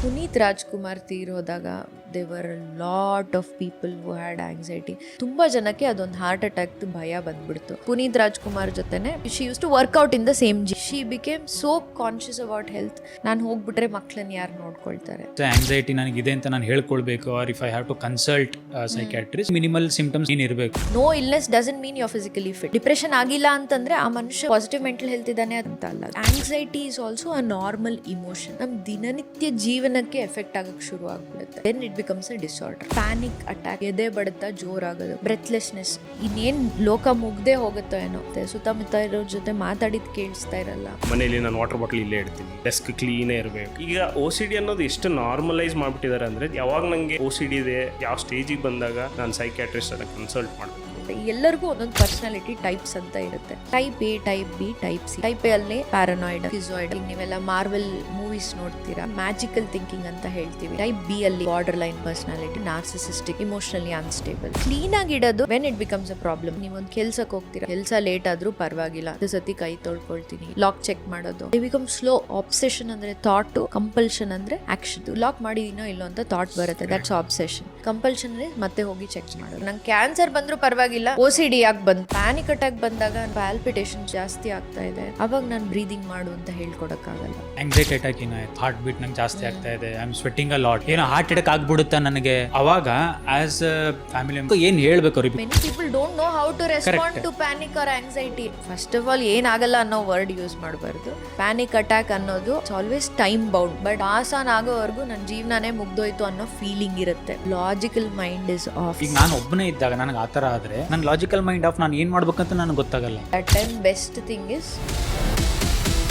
ಪುನೀತ್ ರಾಜ್ಕುಮಾರ್ ತೀರೋದಾಗ ದೇವರ್ lot of people who had anxiety. ತುಂಬಾ ಜನಕ್ಕೆ ಅದೊಂದು ಹಾರ್ಟ್ ಅಟ್ಯಾಕ್ ಭಯ ಬಂದ್ಬಿಡ್ತು. ಪುನೀತ್ ರಾಜ್ಕುಮಾರ್ ಜೊತೆನೆ she use to workout in the same gym. She became so conscious about health. ನಾನು ಹೋಗ್ಬಿಟ್ರೆ ಮಕ್ಳನ್ನ ಯಾರು ನೋಡ್ಕೊಳ್ತಾರೆ. ಆಂಗ್ಸೈಟಿ ನನಗಿದೆ ಅಂತ ನಾನು ಹೇಳ್ಕೊಳ್ಬೇಕು, or if I have to consult psychiatrist, minimal symptoms ಏನಿರಬೇಕು. No illness doesn't mean you are physically fit. Depression ಆಗಿಲ್ಲ ಅಂತಂದ್ರೆ ಆ ಮನುಷ್ಯ ಪಾಸಿಟಿವ್ ಮೆಂಟಲ್ ಹೆಲ್ತ್ ಇದ್ದಾನೆ ಅಂತ ಅಲ್ಲ. Anxiety is also a normal emotion. ನಮ್ ದಿನನಿತ್ಯ ಜೀವನಕ್ಕೆ ಎಫೆಕ್ಟ್ ಆಗಕ್ಕೆ ಶುರು ಆಗ್ಬಿಡುತ್ತೆ. Then it becomes a disorder. Panic attack, ಎದೆ ಬಡಿತ ಜೋರಾಗೋದು, ಬ್ರೆತ್ಲೆಸ್ನೆಸ್, ಇನ್ನೇನ್ ಲೋಕ ಮುಗ್ದೇ ಹೋಗುತ್ತೋ ಏನೋ, ಸುತ್ತಮುತ್ತ ಇರೋ ಜೊತೆ ಮಾತಾಡಿದ್ ಕೇಳಿಸ್ತಾ ಇರಲ್ಲ. ಮನೇಲಿ ನಾನು ವಾಟರ್ ಬಾಟಲ್ ಇಲ್ಲೇ ಇಡ್ತೀನಿ, ಡೆಸ್ಕ್ ಕ್ಲೀನೇ ಇರಬೇಕು. ಈಗ OCD ಅನ್ನೋದು ಎಷ್ಟು ನಾರ್ಮಲೈಸ್ ಮಾಡ್ಬಿಟ್ಟಿದ್ದಾರೆ ಅಂದ್ರೆ, ಯಾವಾಗ ನಂಗೆ OCD ಇದೆ, ಯಾವ ಸ್ಟೇಜಿಗೆ ಬಂದಾಗ ನಾನು ಸೈಕ್ಯಾಟ್ರಿಸ್ಟ್ ಅನ್ನ ಕನ್ಸಲ್ಟ್ ಮಾಡಬೇಕು. ಎಲ್ಲರಿಗೂ ಒಂದೊಂದು ಪರ್ಸನಾಲಿಟಿ ಟೈಪ್ಸ್ ಅಂತ ಇರುತ್ತೆ. Type A, type B, type C. Type A ಅಲ್ಲಿ ಪ್ಯಾರನಾಯ್ಡ್, ಸ್ಕಿಜಾಯ್ಡ್, ನೀವೆಲ್ಲ ಮಾರ್ವೆಲ್ ಮೂವೀಸ್ ನೋಡ್ತೀರಾ, ಮ್ಯಾಜಿಕಲ್ ಥಿಂಕಿಂಗ್ ಅಂತ ಹೇಳ್ತೀವಿ. ಟೈಪ್ ಬಿ ಅಲ್ಲಿ borderline personality, narcissistic, emotionally unstable. Clean ಆಗಿಡೋದು when it becomes a problem. ನೀವೊಂದು ಕೆಲ್ಸಕ್ಕೆ ಹೋಗ್ತೀರಾ, ಕೆಲಸ ಲೇಟ್ ಆದ್ರೂ ಪರವಾಗಿಲ್ಲ, ಸತಿ ಕೈ ತೊಳ್ಕೊಳ್ತೀನಿ, ಲಾಕ್ ಚೆಕ್ ಮಾಡೋದು. They become slow. ಆಬ್ಸೆಷನ್ ಅಂದ್ರೆ ಥಾಟ್, ಕಂಪಲ್ಷನ್ ಅಂದ್ರೆ ಆಕ್ಷನ್. ಲಾಕ್ ಮಾಡಿದೀನೋ ಇಲ್ಲೋ ಅಂತ ಥಾಟ್ ಬರುತ್ತೆ, ದಟ್ಸ್ ಆಬ್ಸೆಷನ್. ಕಂಪಲ್ಷನ್ ಅಂದ್ರೆ ಮತ್ತೆ ಹೋಗಿ ಚೆಕ್ ಮಾಡೋದು. ನಂಗೆ ಕ್ಯಾನ್ಸರ್ ಬಂದ್ರು ಪರವಾಗಿಲ್ಲ, OCD ಯಾಕೆ ಬಂದ್, ಪ್ಯಾನಿಕ್ ಅಟ್ಯಾಕ್ ಬಂದಾಗ ಪಾಲ್ಪಿಟೇಷನ್ ಜಾಸ್ತಿ ಆಗ್ತಾ ಇದೆ, ಅವಾಗ ನಾನು ಬ್ರೀದಿಂಗ್ ಮಾಡು ಅಂತ ಹೇಳ್ಕೊಡಕ್ಕಾಗಲ್ಲ. ಆಂಗ್ಸೈಟಿ ಅಟ್ಯಾಕ್ ಏನಾಯ್ತು, ಹಾರ್ಟ್ ಬೀಟ್ ನಂಗೆ ಜಾಸ್ತಿ ಆಗ್ತಾ ಇದೆ, I am sweating a lot, ಏನೋ ಹಾರ್ಟ್ ಅಟ್ಯಾಕ್ ಆಗ್ಬಿಡುತ್ತಾ ನನಗೆ. ಅವಾಗ ಆಸ್ ಅ ಫ್ಯಾಮಿಲಿ ಏನ್ ಹೇಳ್ಬೇಕು ಅವ್ರಿಗೆ? Many people don't know how to respond to panic or anxiety. First of all ಏನಾಗಲ್ಲ ಅನ್ನೋ ವರ್ಡ್ ಯೂಸ್ ಮಾಡಬಾರ್ದು. ಪ್ಯಾನಿಕ್ ಅಟ್ಯಾಕ್ ಅನ್ನೋದು ಆಲ್ವೇಸ್ ಟೈಮ್ ಬೌಂಡ್. ಬಟ್ ಆಸಾನ್ ಆಗೋವರೆಗೂ ನನ್ನ ಜೀವನನೇ ಮುಗ್ದೋಯ್ತು ಅನ್ನೋ ಫೀಲಿಂಗ್ ಇರುತ್ತೆ. Logical mind is off. ಈಗ ನಾನು ಒಬ್ಬನೇ ಇದ್ದಾಗ ನನಗೆ ಆತರ ಆದ್ರೆ ನನ್ನ ಲಾಜಿಕಲ್ ಮೈಂಡ್ ಆಫ್ ನಾನು ಏನ್ ಮಾಡ್ಬೇಕಂತ ನನಗೆ ಗೊತ್ತಾಗಲ್ಲ. That time best thing is